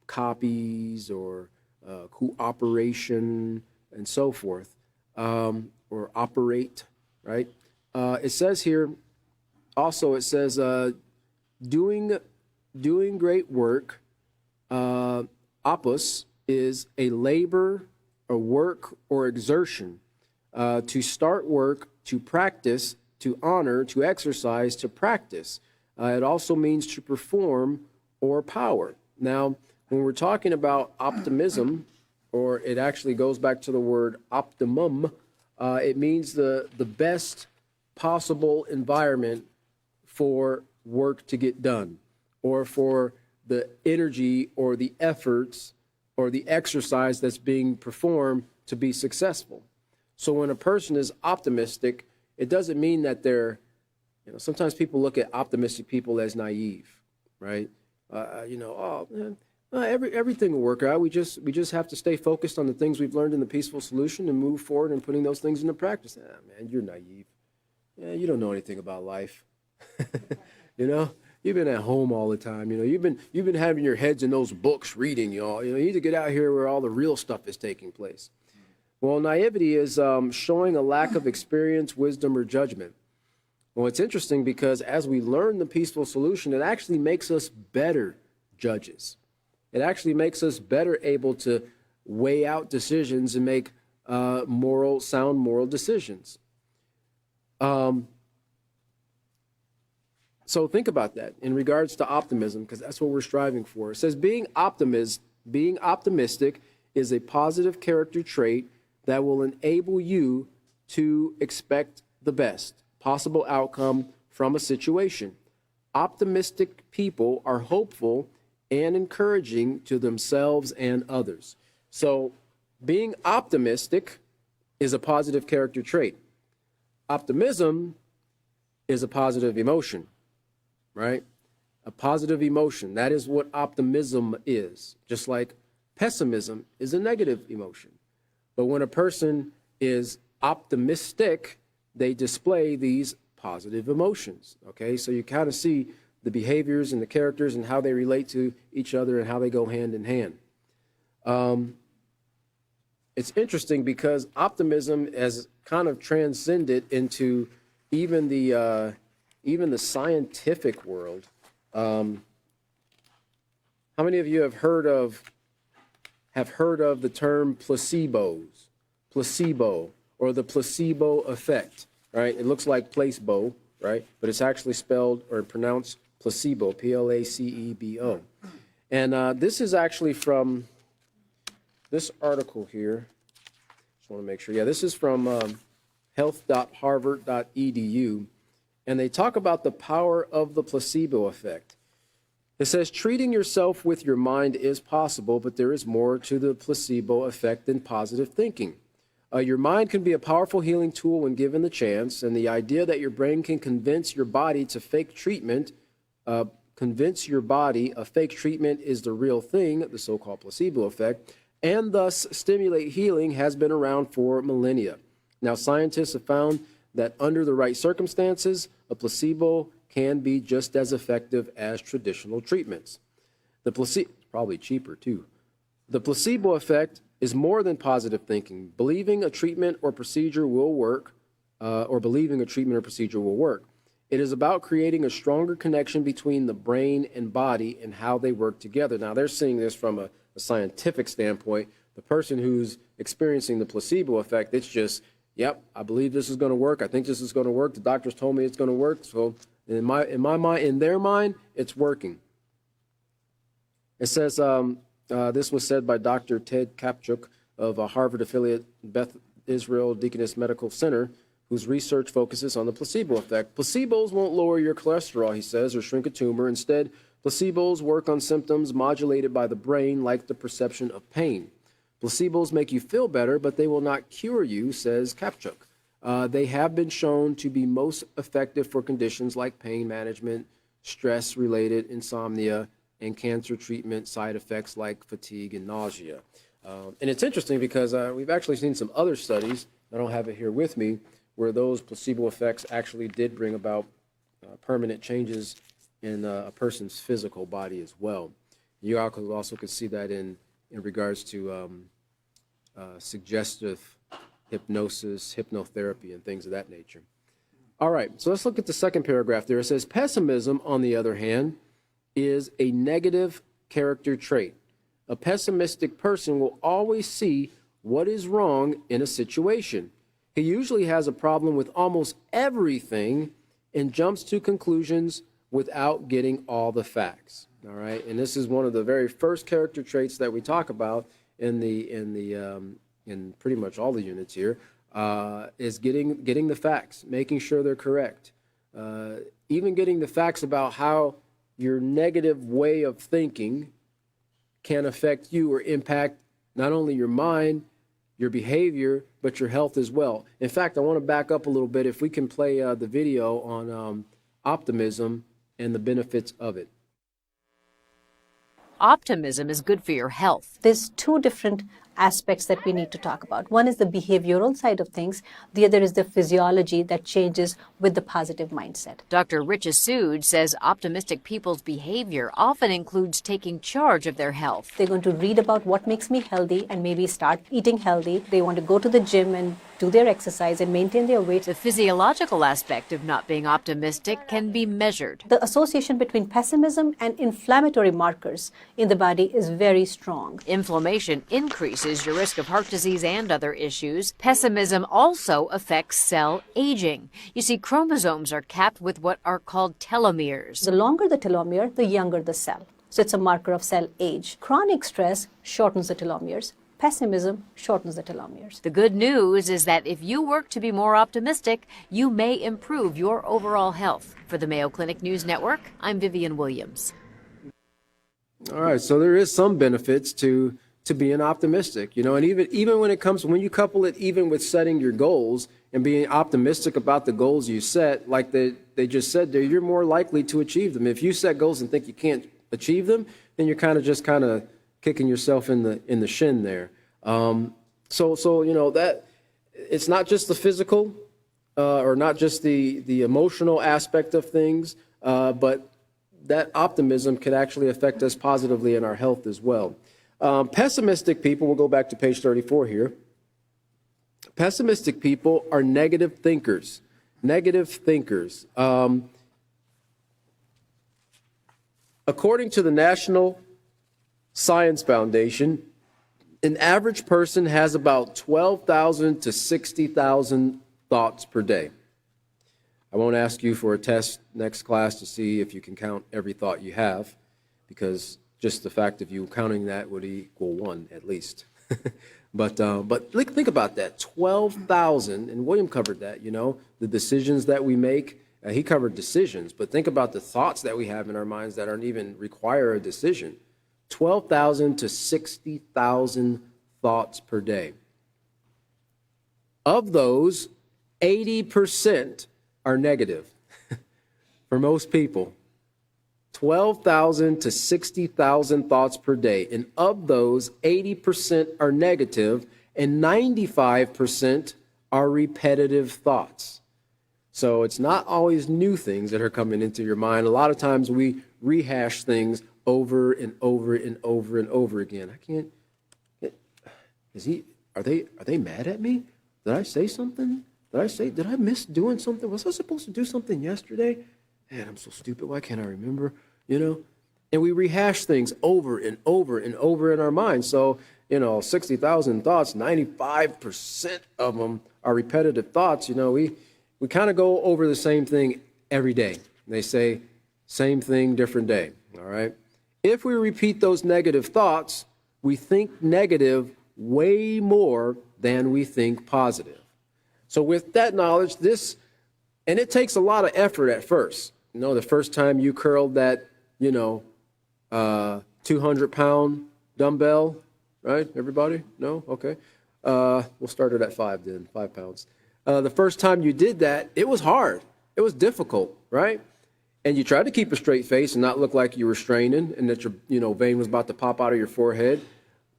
copies or cooperation and so forth, or operate, right? It says here also, it says doing great work. Opus is a labor, a work, or exertion. To start work, to practice, to honor, to exercise, to practice. It also means to perform or power. Now, when we're talking about optimism, or it actually goes back to the word optimum, it means the best possible environment for work to get done, or for the energy or the efforts or the exercise that's being performed to be successful. So when a person is optimistic, it doesn't mean that they're, sometimes people look at optimistic people as naive, right? Oh man, everything will work out. We just have to stay focused on the things we've learned in the peaceful solution and move forward and putting those things into practice. Man, you're naive. Yeah, you don't know anything about life. You've been at home all the time. You've been having your heads in those books reading, y'all. You need to get out here where all the real stuff is taking place. Well, naivety is showing a lack of experience, wisdom, or judgment. Well, it's interesting because as we learn the peaceful solution, it actually makes us better judges. It actually makes us better able to weigh out decisions and make sound moral decisions. So think about that in regards to optimism, because that's what we're striving for. It says being optimistic is a positive character trait that will enable you to expect the best possible outcome from a situation. Optimistic people are hopeful and encouraging to themselves and others. So being optimistic is a positive character trait. Optimism is a positive emotion, right? A positive emotion. That is what optimism is. Just like pessimism is a negative emotion. But when a person is optimistic, they display these positive emotions, okay? So you kind of see the behaviors and the characters and how they relate to each other and how they go hand in hand. It's interesting because optimism has kind of transcended into even the scientific world. How many of you have heard of the term placebo, or the placebo effect? Right? It looks like placebo, right? But it's actually spelled or pronounced placebo, Placebo. And this is actually from this article here. Just want to make sure. Yeah, this is from health.harvard.edu. And they talk about the power of the placebo effect. It says, treating yourself with your mind is possible, but there is more to the placebo effect than positive thinking. Your mind can be a powerful healing tool when given the chance, and the idea that your brain can convince your body a fake treatment is the real thing, the so-called placebo effect, and thus stimulate healing has been around for millennia. Now, scientists have found that under the right circumstances, a placebo can be just as effective as traditional treatments. Probably cheaper too. The placebo effect is more than positive thinking. Believing a treatment or procedure will work. It is about creating a stronger connection between the brain and body and how they work together. Now, they're seeing this from a scientific standpoint. The person who's experiencing the placebo effect, it's just, yep, I believe this is going to work. I think this is going to work. The doctors told me it's going to work. So in my mind, in their mind, it's working. It says, this was said by Dr. Ted Kapchuk of a Harvard affiliate Beth Israel Deaconess Medical Center, whose research focuses on the placebo effect. Placebos won't lower your cholesterol, he says, or shrink a tumor. Instead, placebos work on symptoms modulated by the brain, like the perception of pain. Placebos make you feel better, but they will not cure you, says Kapchuk. They have been shown to be most effective for conditions like pain management, stress-related insomnia, and cancer treatment side effects like fatigue and nausea. And it's interesting because we've actually seen some other studies, I don't have it here with me, where those placebo effects actually did bring about permanent changes in a person's physical body as well. You also could see that in regards to suggestive hypnosis, hypnotherapy, and things of that nature. All right, so let's look at the second paragraph there. It says, pessimism, on the other hand, is a negative character trait. A pessimistic person will always see what is wrong in a situation. He usually has a problem with almost everything and jumps to conclusions without getting all the facts. All right, and this is one of the very first character traits that we talk about in pretty much all the units here, is getting the facts, making sure they're correct, even getting the facts about how your negative way of thinking can affect you or impact not only your mind, your behavior, but your health as well. In fact, I want to back up a little bit. If we can play the video on optimism and the benefits of it. Optimism is good for your health. There's two different aspects that we need to talk about. One is the behavioral side of things. The other is the physiology that changes with the positive mindset. Dr. Richa Sood says optimistic people's behavior often includes taking charge of their health. They're going to read about what makes me healthy and maybe start eating healthy. They want to go to the gym and do their exercise and maintain their weight. The physiological aspect of not being optimistic can be measured. The association between pessimism and inflammatory markers in the body is very strong. Inflammation increases your risk of heart disease and other issues. Pessimism also affects cell aging. You see, chromosomes are capped with what are called telomeres. The longer the telomere, the younger the cell. So it's a marker of cell age. Chronic stress shortens the telomeres. Pessimism shortens the telomeres. The good news is that if you work to be more optimistic, you may improve your overall health. For the Mayo Clinic News Network, I'm Vivian Williams. All right, so there is some benefits to being optimistic, and even when you couple it even with setting your goals and being optimistic about the goals you set, like they just said there, you're more likely to achieve them. If you set goals and think you can't achieve them, then you're kind of kicking yourself in the shin there. So that it's not just the physical or not just the emotional aspect of things, but that optimism can actually affect us positively in our health as well. Pessimistic people, we'll go back to page 34 here. Pessimistic people are negative thinkers. Negative thinkers. According to the National Science Foundation, an average person has about 12,000 to 60,000 thoughts per day. I won't ask you for a test next class to see if you can count every thought you have, because just the fact of you counting that would equal one at least. But think about that, 12,000, and William covered that, the decisions that we make. He covered decisions, but think about the thoughts that we have in our minds that aren't even require a decision. 12,000 to 60,000 thoughts per day. Of those, 80% are negative for most people. 12,000 to 60,000 thoughts per day. And of those, 80% are negative and 95% are repetitive thoughts. So it's not always new things that are coming into your mind. A lot of times we rehash things over and over and over and over again. Are they mad at me? Did I say something? Did I miss doing something? Was I supposed to do something yesterday? Man, I'm so stupid. Why can't I remember? And we rehash things over and over and over in our minds. So, 60,000 thoughts, 95% of them are repetitive thoughts. We kind of go over the same thing every day. They say, same thing, different day. All right. If we repeat those negative thoughts, we think negative way more than we think positive. So with that knowledge, and it takes a lot of effort at first. The first time you curled that, 200-pound dumbbell, right? Everybody? No? Okay. We'll start it at 5 then, 5 pounds. The first time you did that, it was hard. It was difficult, right? And you tried to keep a straight face and not look like you were straining and that your vein was about to pop out of your forehead.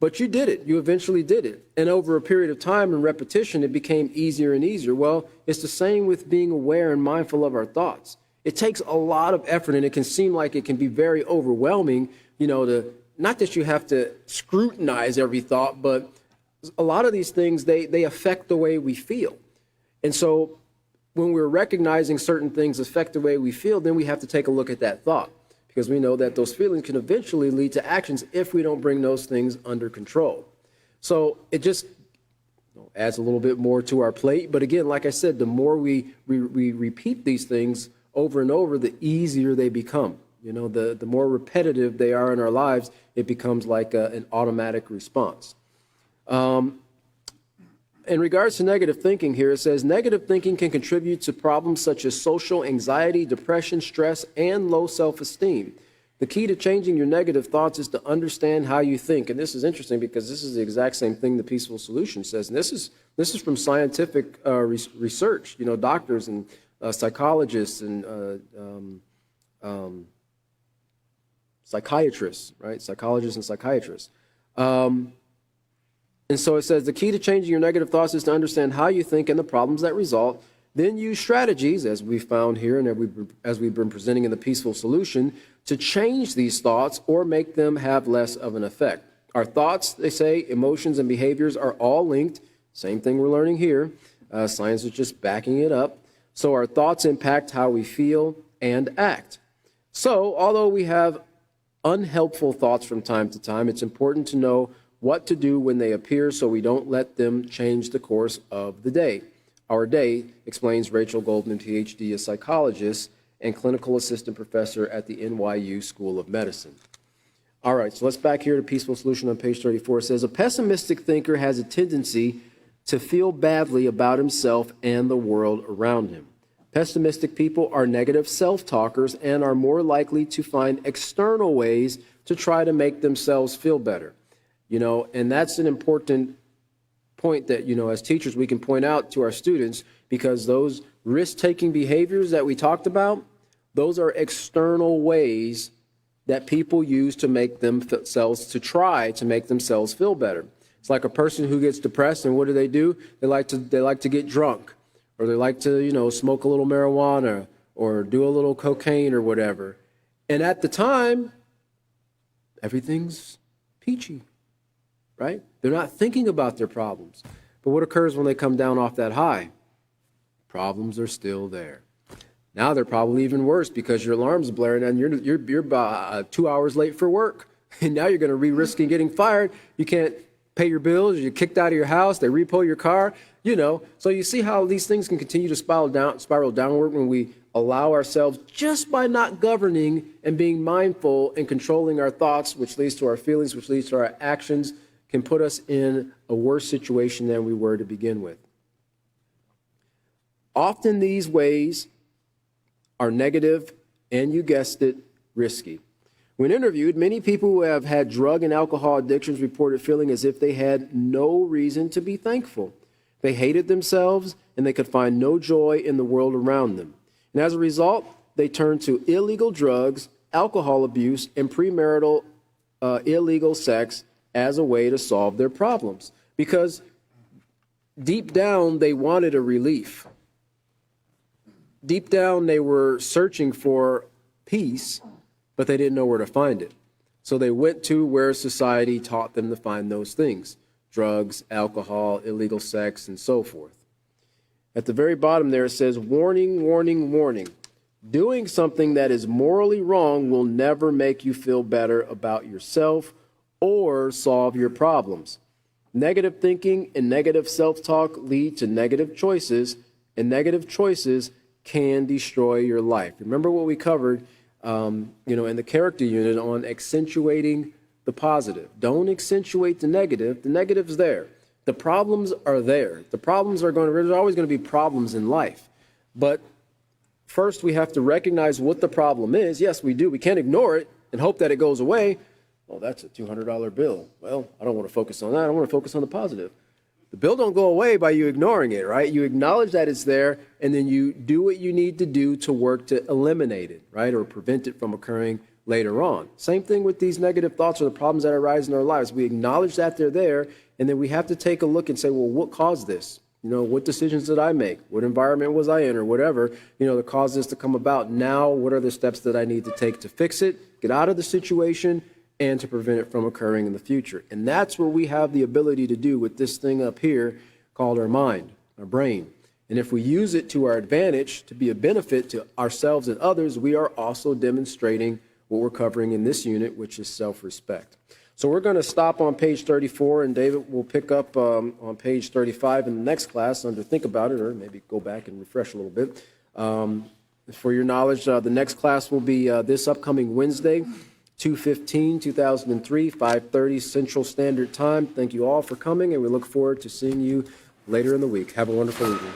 But you did it. You eventually did it. And over a period of time and repetition, it became easier and easier. Well, it's the same with being aware and mindful of our thoughts. It takes a lot of effort, and it can seem like it can be very overwhelming, not that you have to scrutinize every thought, but a lot of these things, they affect the way we feel. And so when we're recognizing certain things affect the way we feel, then we have to take a look at that thought, because we know that those feelings can eventually lead to actions if we don't bring those things under control. So it just adds a little bit more to our plate. But again, like I said, the more we repeat these things over and over, the easier they become. You know, the more repetitive they are in our lives, it becomes like an automatic response. In regards to negative thinking here, it says negative thinking can contribute to problems such as social anxiety, depression, stress, and low self-esteem. The key to changing your negative thoughts is to understand how you think. And this is interesting because this is the exact same thing the Peaceful Solution says. And this is from scientific research, you know, doctors and psychologists and psychiatrists, right? Psychologists and psychiatrists. And so it says the key to changing your negative thoughts is to understand how you think and the problems that result. Then use strategies, as we found here and as we've been presenting in the Peaceful Solution, to change these thoughts or make them have less of an effect. Our thoughts, they say, emotions and behaviors are all linked. Same thing we're learning here. Science is just backing it up. So our thoughts impact how we feel and act. So although we have unhelpful thoughts from time to time, it's important to know what to do when they appear so we don't let them change the course of the day. Our day, explains Rachel Goldman, PhD, a psychologist and clinical assistant professor at the NYU School of Medicine. All right, so let's back here to Peaceful Solution on page 34. It says, a pessimistic thinker has a tendency to feel badly about himself and the world around him. Pessimistic people are negative self-talkers and are more likely to find external ways to try to make themselves feel better. You know, and that's an important point that, you know, as teachers, we can point out to our students, because those risk-taking behaviors that we talked about, those are external ways that people use to make themselves, to try to make themselves feel better. It's like a person who gets depressed, and what do? They like to get drunk, or they like to, you know, smoke a little marijuana or do a little cocaine or whatever. And at the time, everything's peachy, right? They're not thinking about their problems. But what occurs when they come down off that high? Problems are still there. Now they're probably even worse because your alarm's blaring and you're about 2 hours late for work. And now you're going to be risking getting fired. You can't pay your bills. You're kicked out of your house. They repo your car. You know, so you see how these things can continue to spiral downward when we allow ourselves, just by not governing and being mindful and controlling our thoughts, which leads to our feelings, which leads to our actions, can put us in a worse situation than we were to begin with. Often these ways are negative and, you guessed it, risky. When interviewed, many people who have had drug and alcohol addictions reported feeling as if they had no reason to be thankful. They hated themselves and they could find no joy in the world around them. And as a result, they turned to illegal drugs, alcohol abuse, and premarital illegal sex as a way to solve their problems. Because deep down, they wanted a relief. Deep down, they were searching for peace, but they didn't know where to find it. So they went to where society taught them to find those things: drugs, alcohol, illegal sex, and so forth. At the very bottom there, it says, warning, warning, warning. Doing something that is morally wrong will never make you feel better about yourself or solve your problems. Negative thinking and negative self-talk lead to negative choices, and negative choices can destroy your life. Remember what we covered in the character unit on accentuating the positive. Don't accentuate the negative. The negative's there. The problems are there. There's always going to be problems in life. But first we have to recognize what the problem is. Yes, we do. We can't ignore it and hope that it goes away. Oh, that's a $200 bill. Well, I don't want to focus on that. I want to focus on the positive. The bill don't go away by you ignoring it, right? You acknowledge that it's there, and then you do what you need to do to work to eliminate it, right, or prevent it from occurring later on. Same thing with these negative thoughts or the problems that arise in our lives. We acknowledge that they're there, and then we have to take a look and say, well, what caused this? You know, what decisions did I make? What environment was I in, or whatever, that caused this to come about? Now, what are the steps that I need to take to fix it, get out of the situation, and to prevent it from occurring in the future? And that's what we have the ability to do with this thing up here called our mind, our brain. And if we use it to our advantage, to be a benefit to ourselves and others, we are also demonstrating what we're covering in this unit, which is self-respect. So we're going to stop on page 34, and David will pick up on page 35 in the next class under Think About It, or maybe go back and refresh a little bit. For your knowledge, the next class will be this upcoming Wednesday, 2/15/2003, 5:30 Central Standard Time. Thank you all for coming, and we look forward to seeing you later in the week. Have a wonderful evening.